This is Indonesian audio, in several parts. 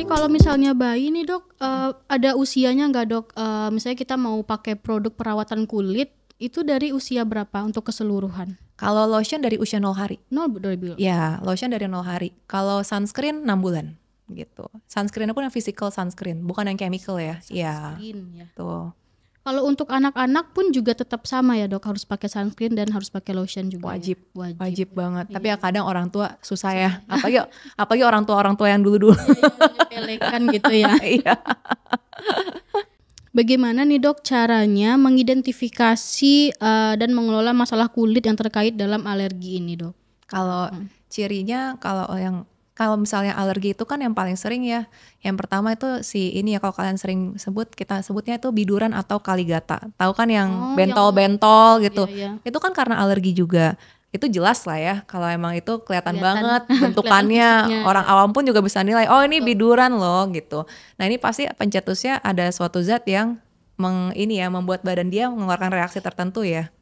kalau misalnya bayi nih dok, ada usianya nggak dok? Misalnya kita mau pakai produk perawatan kulit, itu dari usia berapa untuk keseluruhan? Kalau lotion dari usia 0 hari. 0 dari Ya, lotion dari 0 hari. Kalau sunscreen 6 bulan gitu. Sunscreen pun yang physical sunscreen, bukan yang chemical ya. Iya. ya. Tuh. Kalau untuk anak-anak pun juga tetap sama ya dok, harus pakai sunscreen dan harus pakai lotion juga. Wajib, ya? wajib banget. Iya. Tapi ya kadang orang tua susah ya. Apalagi orang tua yang dulu-dulu. Pelekan gitu ya. Iya. Bagaimana nih dok caranya mengidentifikasi dan mengelola masalah kulit yang terkait dalam alergi ini dok? Kalau cirinya kalau misalnya alergi itu kan yang paling sering ya. Yang pertama itu ini ya, kalau kalian sering kita sebutnya itu biduran atau kaligata. Tahu kan yang bentol-bentol gitu. Iya. Itu kan karena alergi juga. Itu jelas lah ya, kalau emang itu kelihatan banget bentukannya. Orang awam pun juga bisa nilai, oh ini biduran loh gitu. Nah ini pasti pencetusnya ada suatu zat yang membuat badan dia mengeluarkan reaksi tertentu ya.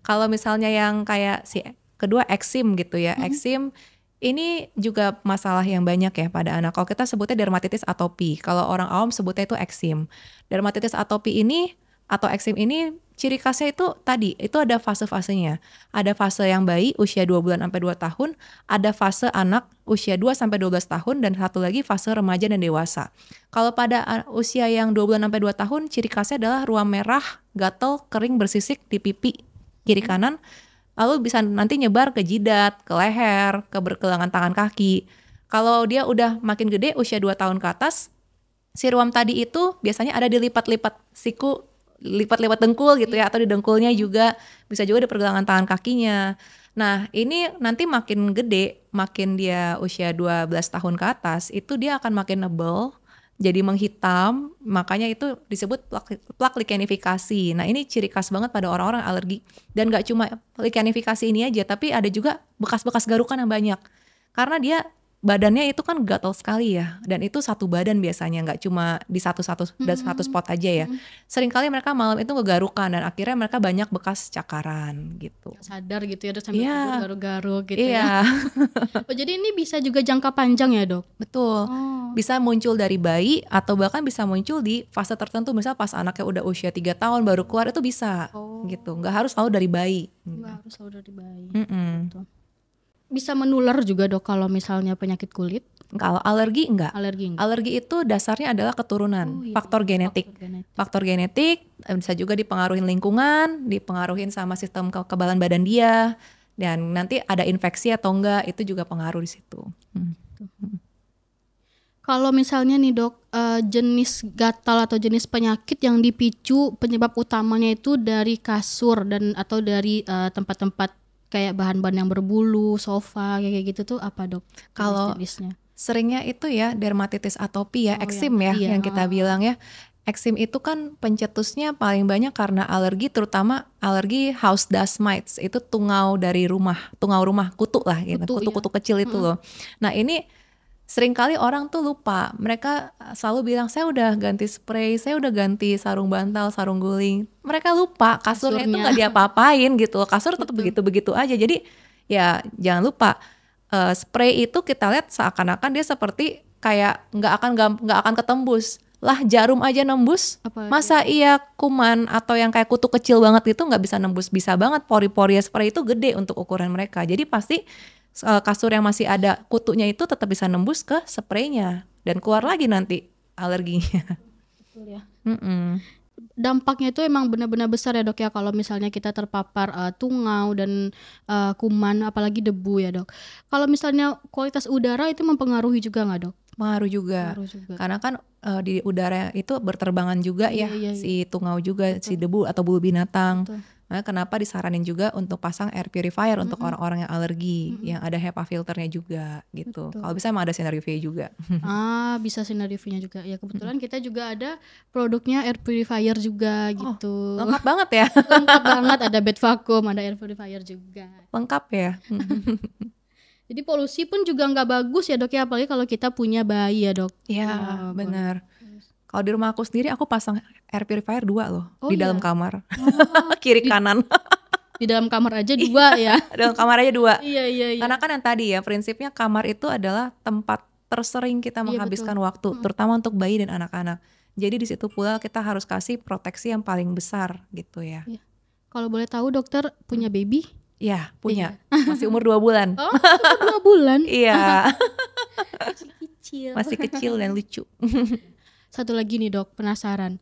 Kalau misalnya yang kayak kedua eksim gitu ya, eksim ini juga masalah yang banyak ya pada anak. Kalau kita sebutnya dermatitis atopi, kalau orang awam sebutnya itu eksim. Dermatitis atopi ini atau eksim ini ciri khasnya itu ada fase-fasenya. Ada fase yang bayi usia 2 bulan sampai 2 tahun, ada fase anak usia 2 sampai 12 tahun, dan satu lagi fase remaja dan dewasa. Kalau pada usia yang 2 bulan sampai 2 tahun, ciri khasnya adalah ruam merah, gatal, kering, bersisik di pipi kiri kanan. Lalu bisa nanti nyebar ke jidat, ke leher, ke berkelangan tangan kaki. Kalau dia udah makin gede, usia 2 tahun ke atas, si ruam tadi itu biasanya ada di lipat-lipat siku, lipat-lipat dengkul gitu ya, atau di dengkulnya juga, bisa juga di pergelangan tangan kakinya. Nah ini nanti makin gede, makin dia usia 12 tahun ke atas, itu dia akan makin nebel, jadi menghitam, makanya itu disebut plak lichenifikasi. Nah ini ciri khas banget pada orang-orang alergi. Dan gak cuma lichenifikasi ini aja, tapi ada juga bekas-bekas garukan yang banyak. Karena dia badannya itu kan gatal sekali ya, dan itu satu badan biasanya, nggak cuma di satu spot aja ya. Seringkali mereka malam itu ngegarukan dan akhirnya mereka banyak bekas cakaran gitu. Sadar gitu ya, sambil tidur garuk-garuk gitu ya. Oh, jadi ini bisa juga jangka panjang ya dok? Betul. Bisa muncul dari bayi atau bahkan bisa muncul di fase tertentu, misal pas anaknya udah usia 3 tahun baru keluar, itu bisa gitu. Nggak harus selalu dari bayi. Nggak harus selalu dari bayi. Gitu. Bisa menular juga dok kalau misalnya penyakit kulit? Kalau alergi enggak. Alergi itu dasarnya adalah keturunan, faktor genetik. Faktor genetik bisa juga dipengaruhin lingkungan, dipengaruhin sama sistem kekebalan badan dia, dan nanti ada infeksi atau enggak, itu juga pengaruh di situ. Kalau misalnya nih dok, jenis gatal atau jenis penyakit yang dipicu penyebab utamanya itu dari kasur dan atau dari tempat-tempat kayak bahan-bahan yang berbulu, sofa kayak gitu tuh apa dok? Kalau jenisnya? Seringnya itu ya dermatitis atopi ya, eksim yang kita bilang ya. Eksim itu kan pencetusnya paling banyak karena alergi, terutama alergi house dust mites. Itu tungau rumah, kutu lah gitu, kutu-kutu kecil itu loh. Nah ini seringkali orang tuh lupa, mereka selalu bilang saya udah ganti spray, saya udah ganti sarung bantal, sarung guling. Mereka lupa kasurnya itu nggak diapa-apain gitu, kasur tetap begitu-begitu aja. Jadi ya jangan lupa, spray itu kita lihat seakan-akan dia seperti kayak nggak akan ketembus. Lah jarum aja nembus, masa iya kuman atau yang kayak kutu kecil banget itu nggak bisa nembus? Bisa banget, pori-pori spray itu gede untuk ukuran mereka. Jadi pasti kasur yang masih ada kutunya itu tetap bisa nembus ke spraynya dan keluar lagi nanti alerginya. Betul ya. Dampaknya itu emang benar-benar besar ya dok ya kalau misalnya kita terpapar tungau dan kuman, apalagi debu ya dok. Kalau misalnya kualitas udara itu mempengaruhi juga nggak dok? Pengaruh juga. Karena kan di udara itu berterbangan juga si tungau juga, si debu atau bulu binatang. Nah, kenapa disaranin juga untuk pasang air purifier untuk orang-orang yang alergi, yang ada HEPA filternya juga gitu. Kalau bisa emang ada sinar UV juga. Bisa sinar UV-nya juga. Ya kebetulan kita juga ada produknya air purifier juga gitu. Lengkap banget ya. Lengkap banget, ada bed vacuum, ada air purifier juga. Lengkap ya. Jadi polusi pun juga nggak bagus ya dok ya, apalagi kalau kita punya bayi ya dok. Iya benar. Kalau di rumah aku sendiri aku pasang air purifier 2 loh di dalam kamar, kiri kanan. Di dalam kamar aja 2 ya? Dalam kamar aja 2. Iya. Karena kan yang tadi ya prinsipnya kamar itu adalah tempat tersering kita menghabiskan waktu, terutama untuk bayi dan anak-anak. Jadi di situ pula kita harus kasih proteksi yang paling besar gitu ya. Kalau boleh tahu dokter punya baby? Ya, punya. Masih umur 2 bulan. Oh, umur 2 bulan? Iya. Kecil. Masih kecil dan lucu. Satu lagi nih dok, penasaran.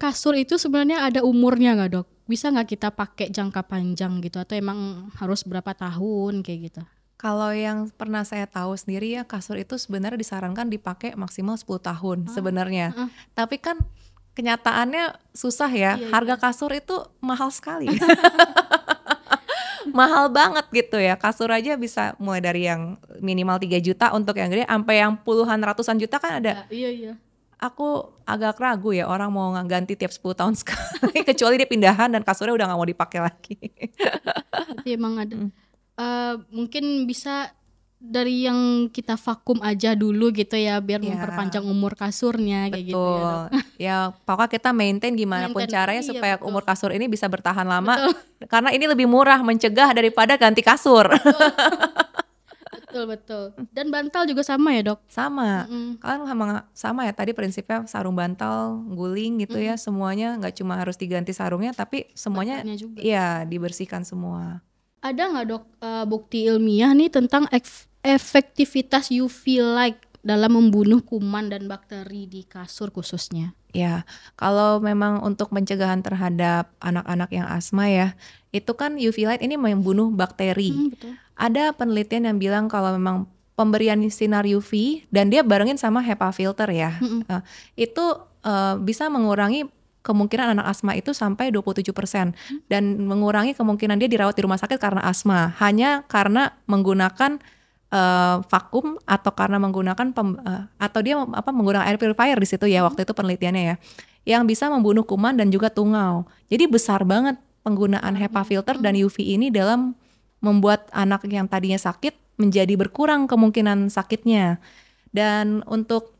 Kasur itu sebenarnya ada umurnya nggak dok? Bisa nggak kita pakai jangka panjang gitu? Atau emang harus berapa tahun kayak gitu? Kalau yang pernah saya tahu sendiri ya, kasur itu sebenarnya disarankan dipakai maksimal 10 tahun sebenarnya. Tapi kan kenyataannya susah ya. Harga kasur itu mahal sekali. Mahal banget gitu ya. Kasur aja bisa mulai dari yang minimal 3 juta untuk yang gede sampai yang puluhan ratusan juta kan ada. Iya. Aku agak ragu ya orang mau ganti tiap 10 tahun sekali kecuali dia pindahan dan kasurnya udah gak mau dipakai lagi. Tapi emang ada. Mungkin bisa dari yang kita vakum aja dulu gitu ya biar memperpanjang umur kasurnya kayak gitu ya dok. Ya pokoknya kita maintain gimana pun caranya supaya umur kasur ini bisa bertahan lama. Karena ini lebih murah mencegah daripada ganti kasur. Betul. Dan bantal juga sama ya dok? Sama. Kan sama ya tadi prinsipnya sarung bantal, guling gitu ya, semuanya nggak cuma harus diganti sarungnya tapi semuanya ya dibersihkan semua. Ada nggak dok bukti ilmiah nih tentang efektivitas UV light dalam membunuh kuman dan bakteri di kasur khususnya? Ya, kalau memang untuk pencegahan terhadap anak-anak yang asma ya, itu kan UV light ini membunuh bakteri. Betul. Ada penelitian yang bilang kalau memang pemberian sinar UV dan dia barengin sama HEPA filter ya, itu bisa mengurangi kemungkinan anak asma itu sampai 27% dan mengurangi kemungkinan dia dirawat di rumah sakit karena asma hanya karena menggunakan vakum atau karena menggunakan atau dia menggunakan air purifier di situ ya waktu itu penelitiannya ya yang bisa membunuh kuman dan juga tungau. Jadi besar banget penggunaan HEPA filter dan UV ini dalam membuat anak yang tadinya sakit menjadi berkurang kemungkinan sakitnya. Dan untuk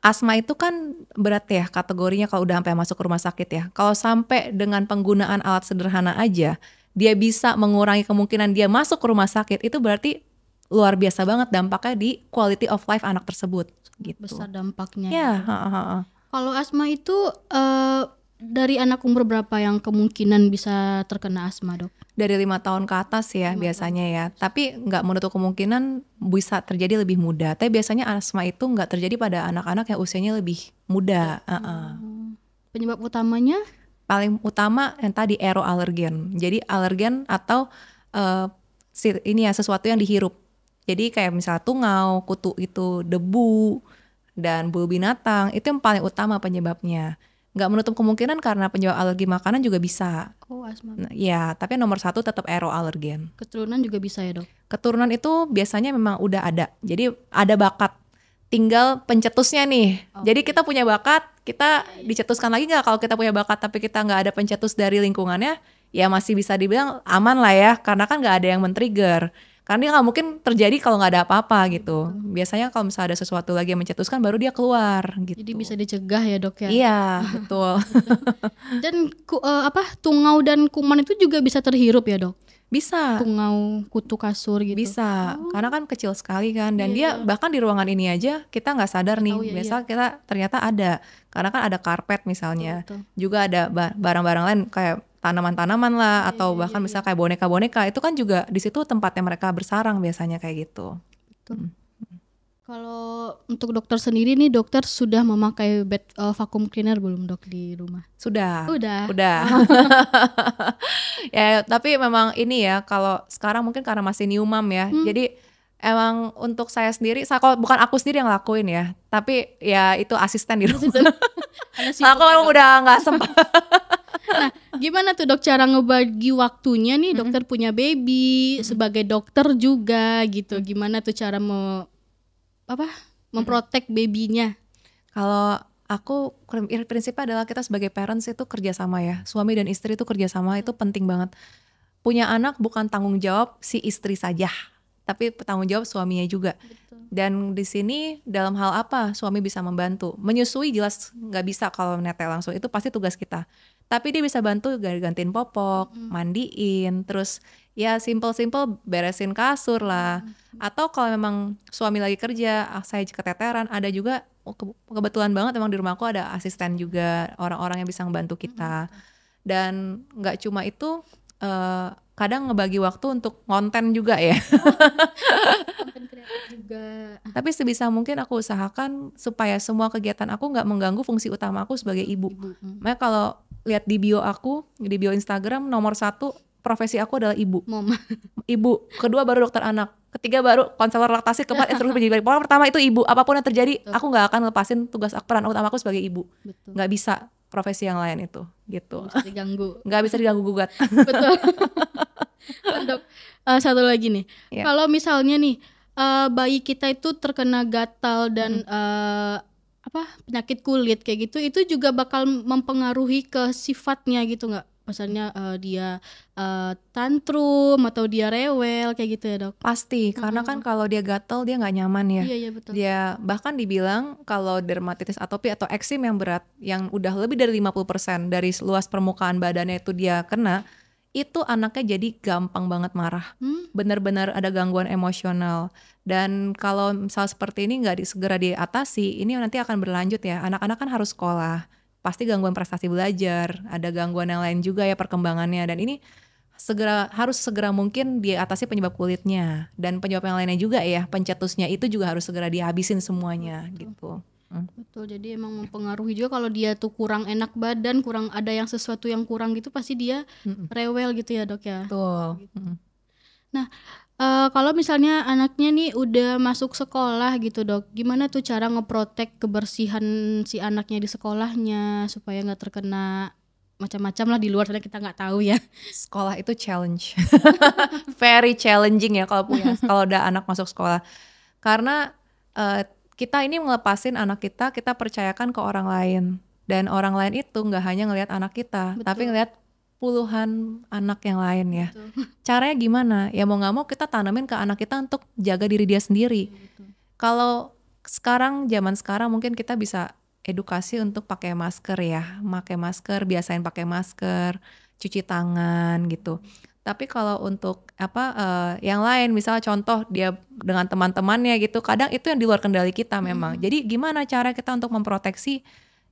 asma itu kan berat ya kategorinya kalau udah sampai masuk rumah sakit ya. Kalau sampai dengan penggunaan alat sederhana aja, dia bisa mengurangi kemungkinan dia masuk ke rumah sakit, itu berarti luar biasa banget dampaknya di quality of life anak tersebut. Gitu. Besar dampaknya. Ya. Kalau asma itu dari anak umur berapa yang kemungkinan bisa terkena asma dok? Dari 5 tahun ke atas ya biasanya ya. Tapi nggak menutup kemungkinan bisa terjadi lebih muda. Tapi biasanya asma itu nggak terjadi pada anak-anak yang usianya lebih muda. Penyebab utamanya? Paling utama yang tadi aeroalergen. Jadi alergen atau ini ya sesuatu yang dihirup. Jadi kayak misalnya tungau, kutu itu, debu, dan bulu binatang. Itu yang paling utama penyebabnya. Nggak menutup kemungkinan karena penyebab alergi makanan juga bisa. Oh asma. Ya, tapi nomor 1 tetap aeroalergen. Keturunan juga bisa ya dok? Keturunan itu biasanya memang udah ada. Jadi ada bakat. Tinggal pencetusnya nih. Jadi kita punya bakat, kita dicetuskan lagi nggak kalau kita punya bakat tapi kita nggak ada pencetus dari lingkungannya, ya masih bisa dibilang aman lah ya. Karena kan nggak ada yang men-trigger. Karena dia nggak mungkin terjadi kalau nggak ada apa-apa gitu. Biasanya kalau misalnya ada sesuatu lagi yang mencetuskan baru dia keluar gitu. Jadi bisa dicegah ya dok ya? Iya betul. Dan tungau dan kuman itu juga bisa terhirup ya dok? Bisa. Tungau, kutu kasur gitu? Bisa, karena kan kecil sekali kan. Dan dia bahkan di ruangan ini aja kita nggak sadar nih. Biasa kita ternyata ada. Karena kan ada karpet misalnya. Juga ada barang-barang lain kayak tanaman-tanaman lah atau bahkan misalnya kayak boneka-boneka itu kan juga di situ tempatnya mereka bersarang biasanya kayak gitu. Kalau untuk dokter sendiri nih, dokter sudah memakai bed vacuum cleaner belum dok di rumah? Sudah. Ya tapi memang ini ya kalau sekarang mungkin karena masih new mom ya, jadi emang untuk saya sendiri, kalau bukan aku sendiri yang lakuin ya, tapi ya itu asisten di rumah. Aku memang udah nggak sempat. Nah, gimana tuh dok cara ngebagi waktunya nih dokter punya baby sebagai dokter juga gitu. Gimana tuh cara memprotek babynya? Kalau aku prinsipnya adalah kita sebagai parents itu kerjasama ya. Suami dan istri itu kerjasama itu penting banget. Punya anak bukan tanggung jawab si istri saja, tapi tanggung jawab suaminya juga. Betul. Dan di sini dalam hal apa suami bisa membantu? Menyusui jelas nggak bisa kalau netel langsung, itu pasti tugas kita. Tapi dia bisa bantu gantiin popok, mandiin, terus Ya simple-simple beresin kasur lah. Atau kalau memang suami lagi kerja, saya keteteran, ada juga kebetulan banget emang di rumahku ada asisten juga, orang-orang yang bisa membantu kita. Dan nggak cuma itu, kadang ngebagi waktu untuk konten juga ya. Konten kreatif juga. Tapi sebisa mungkin aku usahakan supaya semua kegiatan aku nggak mengganggu fungsi utama aku sebagai ibu. Makanya kalau lihat di bio aku, di bio Instagram, nomor 1 profesi aku adalah ibu. Mom. Ibu, kedua baru dokter anak, ketiga baru konselor laktasi, keempat terus menjadi. Pokoknya pertama itu ibu. Apapun yang terjadi, aku nggak akan lepasin tugas peran utama aku sebagai ibu. Nggak bisa profesi yang lain itu, gitu. Nggak bisa diganggu. Nggak bisa diganggu gugat. Betul. Dok, satu lagi nih, kalau misalnya nih bayi kita itu terkena gatal dan penyakit kulit kayak gitu, itu juga bakal mempengaruhi ke sifatnya gitu nggak? Misalnya dia tantrum atau dia rewel kayak gitu ya dok? Pasti, karena kan kalau dia gatal dia nggak nyaman ya. Iya betul. Dia bahkan dibilang kalau dermatitis atopi atau eksim yang berat, yang udah lebih dari 50% dari luas permukaan badannya itu dia kena, itu anaknya jadi gampang banget marah. Benar-benar ada gangguan emosional. Dan kalau misal seperti ini nggak segera diatasi, ini nanti akan berlanjut ya. Anak-anak kan harus sekolah, pasti gangguan prestasi belajar, ada gangguan yang lain juga ya perkembangannya. Dan ini harus segera mungkin diatasi penyebab kulitnya. Dan penyebab yang lainnya juga ya, pencetusnya itu juga harus segera dihabisin semuanya gitu. Betul, jadi emang mempengaruhi juga kalau dia tuh kurang enak badan, kurang ada yang sesuatu yang kurang gitu, pasti dia rewel gitu ya dok ya. Betul. Gitu. Nah kalau misalnya anaknya nih udah masuk sekolah gitu dok, gimana tuh cara ngeprotek kebersihan si anaknya di sekolahnya supaya nggak terkena macam-macam lah di luar sana, kita nggak tahu ya. Sekolah itu challenge, very challenging ya kalau udah anak masuk sekolah, karena kita ini ngelepasin anak kita percayakan ke orang lain, dan orang lain itu nggak hanya ngelihat anak kita, tapi ngelihat puluhan anak yang lain ya. Caranya gimana? Ya mau nggak mau kita tanamin ke anak kita untuk jaga diri dia sendiri. Kalau zaman sekarang mungkin kita bisa edukasi untuk pakai masker ya, biasain pakai masker, cuci tangan gitu. Tapi kalau untuk yang lain, misalnya contoh dia dengan teman-temannya gitu, kadang itu yang di luar kendali kita memang. Jadi gimana cara kita untuk memproteksi?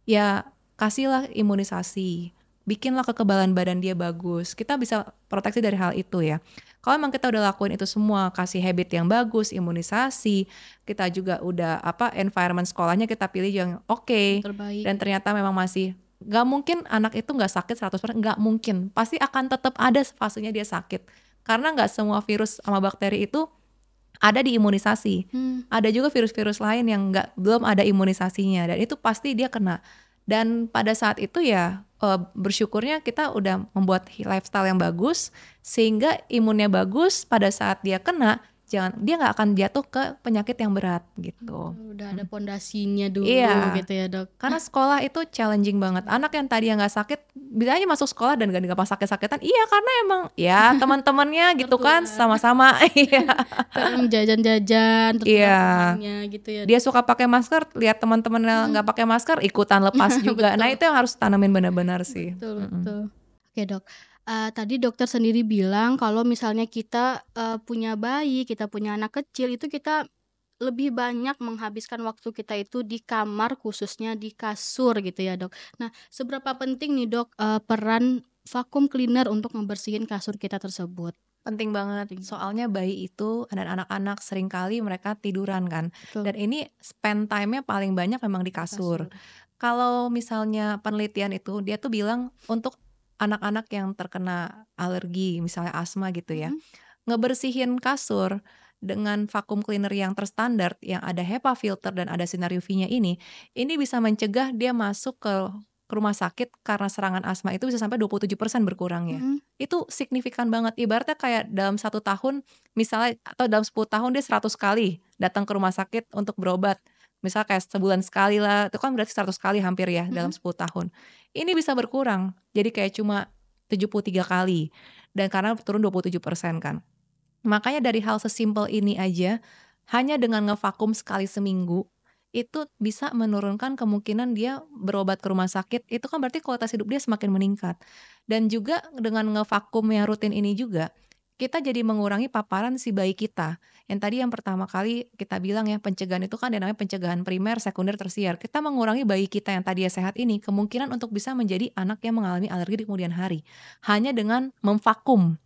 Ya kasihlah imunisasi, bikinlah kekebalan badan dia bagus. Kita bisa proteksi dari hal itu ya. Kalau memang kita udah lakuin itu semua, kasih habit yang bagus, imunisasi, kita juga udah environment sekolahnya kita pilih yang oke, dan ternyata memang masih gak mungkin anak itu gak sakit 100%, gak mungkin. Pasti akan tetap ada fasenya dia sakit. Karena gak semua virus sama bakteri itu ada di imunisasi. Ada juga virus-virus lain yang belum ada imunisasinya, dan itu pasti dia kena. Dan pada saat itu ya bersyukurnya kita udah membuat lifestyle yang bagus sehingga imunnya bagus, pada saat dia kena dia nggak akan jatuh ke penyakit yang berat gitu. Udah ada pondasinya dulu gitu ya dok. Karena sekolah itu challenging banget. Anak yang tadi yang nggak sakit bisa aja masuk sekolah dan gak gampang sakit-sakitan. Iya, karena emang ya teman-temannya gitu kan sama-sama. Iya. Jajan-jajan teman-temannya gitu ya. Dia suka pakai masker, lihat teman-temannya nggak pakai masker, ikutan lepas juga. Nah itu yang harus tanamin benar-benar sih. Betul. Oke dok. Tadi dokter sendiri bilang kalau misalnya kita punya bayi, kita punya anak kecil, itu kita lebih banyak menghabiskan waktu kita itu di kamar, khususnya di kasur gitu ya dok. Nah seberapa penting nih dok peran vacuum cleaner untuk membersihin kasur kita tersebut? Penting banget, soalnya bayi itu dan anak-anak seringkali mereka tiduran kan. Dan ini spend time-nya paling banyak memang di kasur. Kalau misalnya penelitian itu, dia tuh bilang untuk anak-anak yang terkena alergi, misalnya asma gitu ya, ngebersihin kasur dengan vacuum cleaner yang terstandar, yang ada HEPA filter dan ada sinar UV-nya ini bisa mencegah dia masuk ke rumah sakit karena serangan asma itu bisa sampai 27% berkurangnya. Itu signifikan banget, ibaratnya kayak dalam 1 tahun misalnya, atau dalam 10 tahun dia 100 kali datang ke rumah sakit untuk berobat. Misal kayak sebulan sekali lah, itu kan berarti 100 kali hampir ya dalam 10 tahun. Ini bisa berkurang, jadi kayak cuma 73 kali. Dan karena turun 27% kan. Makanya dari hal sesimpel ini aja, hanya dengan ngevakum sekali seminggu, itu bisa menurunkan kemungkinan dia berobat ke rumah sakit. Itu kan berarti kualitas hidup dia semakin meningkat. Dan juga dengan ngevakum yang rutin ini juga, kita jadi mengurangi paparan si bayi kita. Yang tadi yang pertama kali kita bilang ya, pencegahan itu kan ada namanya pencegahan primer, sekunder, tersier. Kita mengurangi bayi kita yang tadinya sehat ini kemungkinan untuk bisa menjadi anak yang mengalami alergi di kemudian hari. Hanya dengan memvakum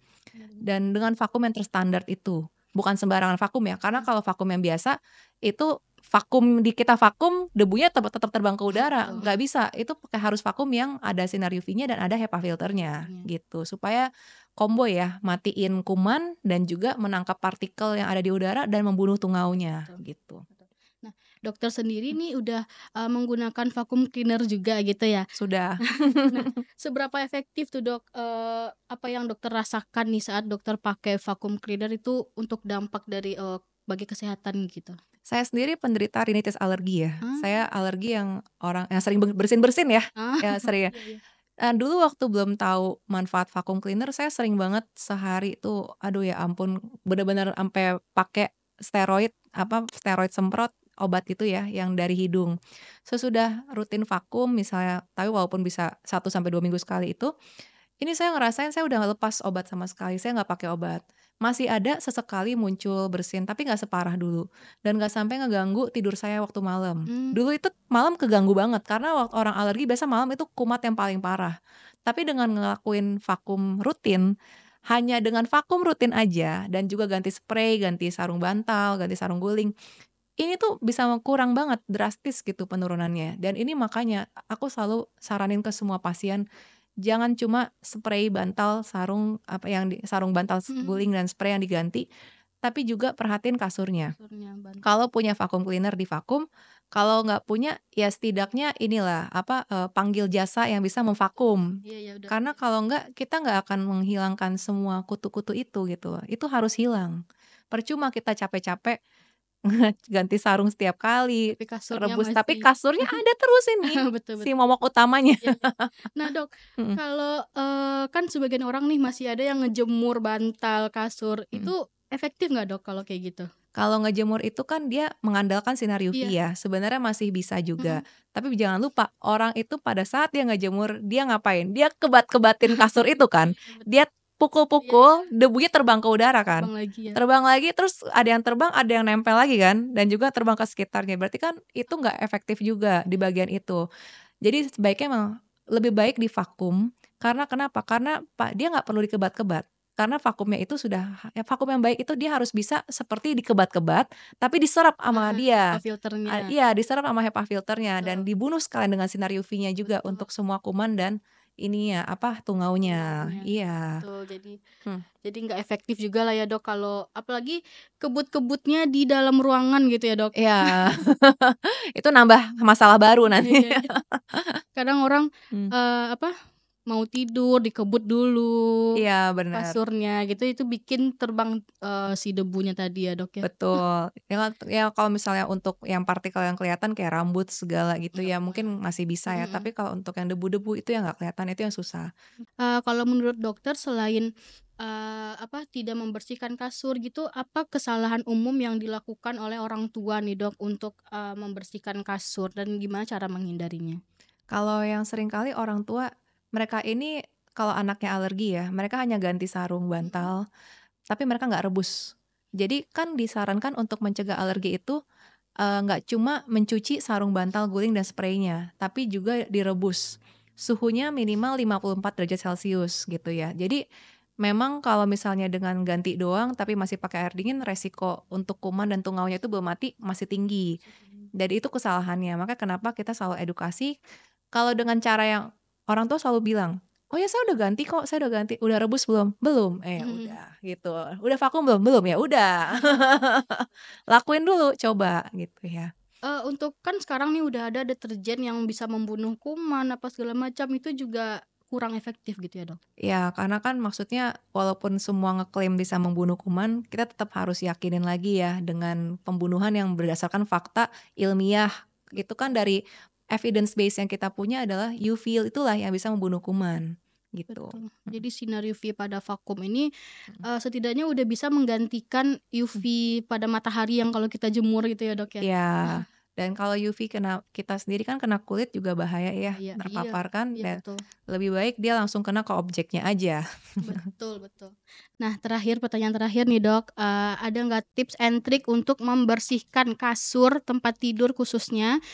dan dengan vakum yang terstandar itu. Bukan sembarangan vakum ya, karena kalau vakum yang biasa itu vakum kita vakum debunya tetap terbang ke udara, nggak bisa. Itu harus vakum yang ada sinar UV-nya dan ada HEPA filternya gitu. Supaya combo ya, matiin kuman dan juga menangkap partikel yang ada di udara dan membunuh tungaunya gitu. Nah, dokter sendiri nih udah menggunakan vacuum cleaner juga gitu ya? Sudah. Nah, seberapa efektif tuh dok, apa yang dokter rasakan nih saat dokter pakai vacuum cleaner itu untuk dampak dari bagi kesehatan gitu? Saya sendiri penderita rinitis alergi ya. Saya alergi yang orang yang sering bersin-bersin ya, ya sering ya. Dulu waktu belum tahu manfaat vacuum cleaner, saya sering banget sehari itu, aduh ya ampun, bener-bener sampai pakai steroid semprot, obat itu ya, yang dari hidung. Sesudah rutin vakum misalnya, tapi walaupun bisa 1 sampai 2 minggu sekali itu, ini saya ngerasain saya udah nggak lepas obat sama sekali, saya nggak pakai obat. Masih ada sesekali muncul bersin, tapi nggak separah dulu, dan nggak sampai ngeganggu tidur saya waktu malam. Dulu itu malam keganggu banget, karena waktu orang alergi biasa malam itu kumat yang paling parah. Tapi dengan ngelakuin vakum rutin, hanya dengan vakum rutin aja, dan juga ganti spray, ganti sarung bantal, ganti sarung guling, ini tuh bisa kurang banget, drastis gitu penurunannya. Dan ini makanya aku selalu saranin ke semua pasien, jangan cuma spray bantal, sarung sarung bantal guling dan spray yang diganti, tapi juga perhatiin kasurnya. Kalau punya vacuum cleaner divakum, kalau nggak punya ya setidaknya inilah panggil jasa yang bisa memvakum. Karena kalau nggak kita nggak akan menghilangkan semua kutu-kutu itu gitu. Itu harus hilang. Percuma kita capek-capek ganti sarung setiap kali, rebus, tapi kasurnya ada terus ini, Betul, si momok utamanya. Nah dok, kalau kan sebagian orang nih masih ada yang ngejemur bantal, kasur, itu efektif nggak dok kalau kayak gitu? Kalau ngejemur itu kan dia mengandalkan sinar UV ya, sebenarnya masih bisa juga. Tapi jangan lupa, orang itu pada saat dia ngejemur, dia ngapain? Dia kebat-kebatin kasur itu kan, dia pukul-pukul, debunya terbang ke udara kan, terbang lagi, terus ada yang terbang, ada yang nempel lagi kan, dan juga terbang ke sekitarnya. Berarti kan itu nggak efektif juga di bagian itu. Jadi sebaiknya memang lebih baik divakum. Karena kenapa? Karena dia nggak perlu dikebat-kebat. Karena vakumnya itu vakum yang baik itu dia harus bisa seperti dikebat-kebat, tapi diserap sama dia. Iya, diserap sama HEPA filternya dan dibunuh sekalian dengan sinar UV-nya juga untuk semua kuman dan tungaunya. Iya. Betul, jadi nggak efektif juga lah ya dok, kalau apalagi kebut-kebutnya di dalam ruangan gitu ya dok. Iya. Itu nambah masalah baru nanti. Kadang orang mau tidur dikebut dulu kasurnya gitu, itu bikin terbang si debunya tadi ya dok ya. Betul. Ya kalau misalnya untuk yang partikel yang kelihatan kayak rambut segala gitu ya mungkin masih bisa ya, tapi kalau untuk yang debu-debu itu yang nggak kelihatan, itu yang susah. Kalau menurut dokter selain tidak membersihkan kasur gitu, apa kesalahan umum yang dilakukan oleh orang tua nih dok untuk membersihkan kasur dan gimana cara menghindarinya? Kalau yang sering kali orang tua, mereka ini kalau anaknya alergi ya, mereka hanya ganti sarung bantal, tapi mereka nggak rebus. Jadi kan disarankan untuk mencegah alergi itu nggak cuma mencuci sarung bantal guling dan spraynya, tapi juga direbus. Suhunya minimal 54 derajat Celcius gitu ya. Jadi memang kalau misalnya dengan ganti doang tapi masih pakai air dingin, resiko untuk kuman dan tungaunya itu belum mati masih tinggi. Jadi itu kesalahannya. Maka kenapa kita selalu edukasi, kalau dengan cara yang orang tua selalu bilang, "Oh ya saya udah ganti kok, saya udah ganti." "Udah rebus belum?" "Belum." Udah gitu. "Udah vakum belum?" "Belum." "Ya udah." Lakuin dulu coba gitu ya. Untuk kan sekarang nih udah ada deterjen yang bisa membunuh kuman apa segala macam, itu juga kurang efektif gitu ya dok? Ya karena kan maksudnya walaupun semua ngeklaim bisa membunuh kuman, kita tetap harus yakinin lagi ya dengan pembunuhan yang berdasarkan fakta ilmiah. Itu kan dari evidence base yang kita punya adalah UV itulah yang bisa membunuh kuman gitu. Betul. Jadi sinar UV pada vakum ini setidaknya udah bisa menggantikan UV pada matahari yang kalau kita jemur gitu ya dok ya? Iya. Dan kalau UV kena kita sendiri kan kena kulit juga bahaya ya, terpapar kan, dan betul. lebih baik dia langsung kena ke objeknya aja. Betul, betul. Nah, pertanyaan terakhir nih Dok, ada nggak tips and trick untuk membersihkan kasur tempat tidur khususnya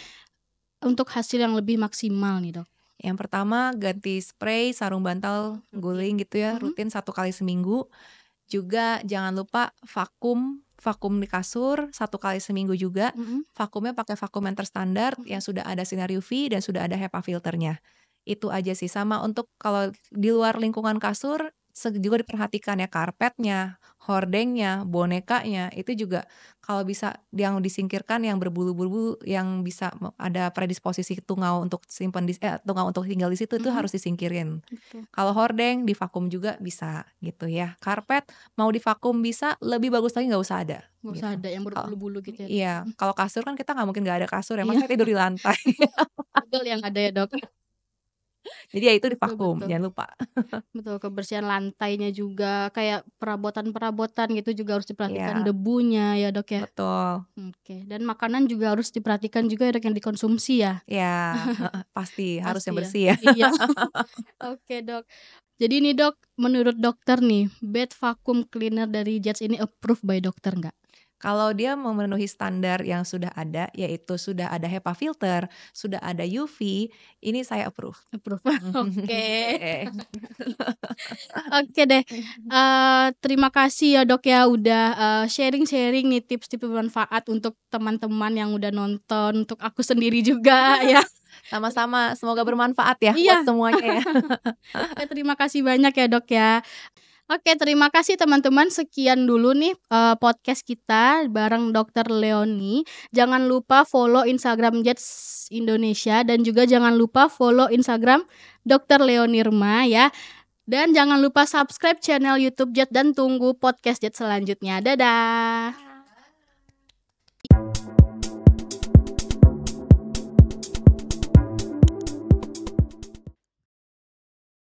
untuk hasil yang lebih maksimal nih Dok? Yang pertama ganti spray sarung bantal guling gitu ya, rutin 1 kali seminggu. Juga jangan lupa vakum di kasur 1 kali seminggu juga. Vakumnya pakai vakum yang terstandar yang sudah ada sinar UV dan sudah ada HEPA filternya. Itu aja sih, sama untuk kalau di luar lingkungan kasur juga diperhatikan ya, karpetnya, hordengnya, bonekanya, itu juga kalau bisa yang disingkirkan yang berbulu-bulu yang bisa ada predisposisi tungau untuk tungau untuk tinggal di situ itu harus disingkirin. Kalau hordeng divakum juga bisa gitu ya. Karpet mau divakum bisa, lebih bagus lagi nggak usah ada. Nggak usah ada yang berbulu-bulu gitu ya. Iya, kalau kasur kan kita nggak mungkin nggak ada kasur ya, masa tidur di lantai. Betul yang ada ya Dok. Jadi ya itu divakum, jangan lupa. Betul, kebersihan lantainya juga, kayak perabotan-perabotan gitu juga harus diperhatikan debunya ya Dok ya. Betul. Oke, dan makanan juga harus diperhatikan juga ya Dok yang dikonsumsi ya. Ya, pasti harus yang bersih ya. Iya. Oke Dok. Jadi nih Dok, menurut dokter nih, bed vacuum cleaner dari Jets ini approved by dokter nggak? Kalau dia memenuhi standar yang sudah ada, yaitu sudah ada HEPA filter, sudah ada UV, ini saya approve. Oke. Oke deh. Terima kasih ya Dok ya udah sharing-sharing nih tips-tips bermanfaat untuk teman-teman yang udah nonton, untuk aku sendiri juga ya. Sama-sama, semoga bermanfaat ya buat semuanya ya. Terima kasih banyak ya Dok ya. Oke, terima kasih teman-teman. Sekian dulu nih podcast kita bareng Dr. Leonie. Jangan lupa follow Instagram Jets Indonesia dan juga jangan lupa follow Instagram Dr. Leonie Rma ya. Dan jangan lupa subscribe channel YouTube Jet dan tunggu podcast Jet selanjutnya. Dadah.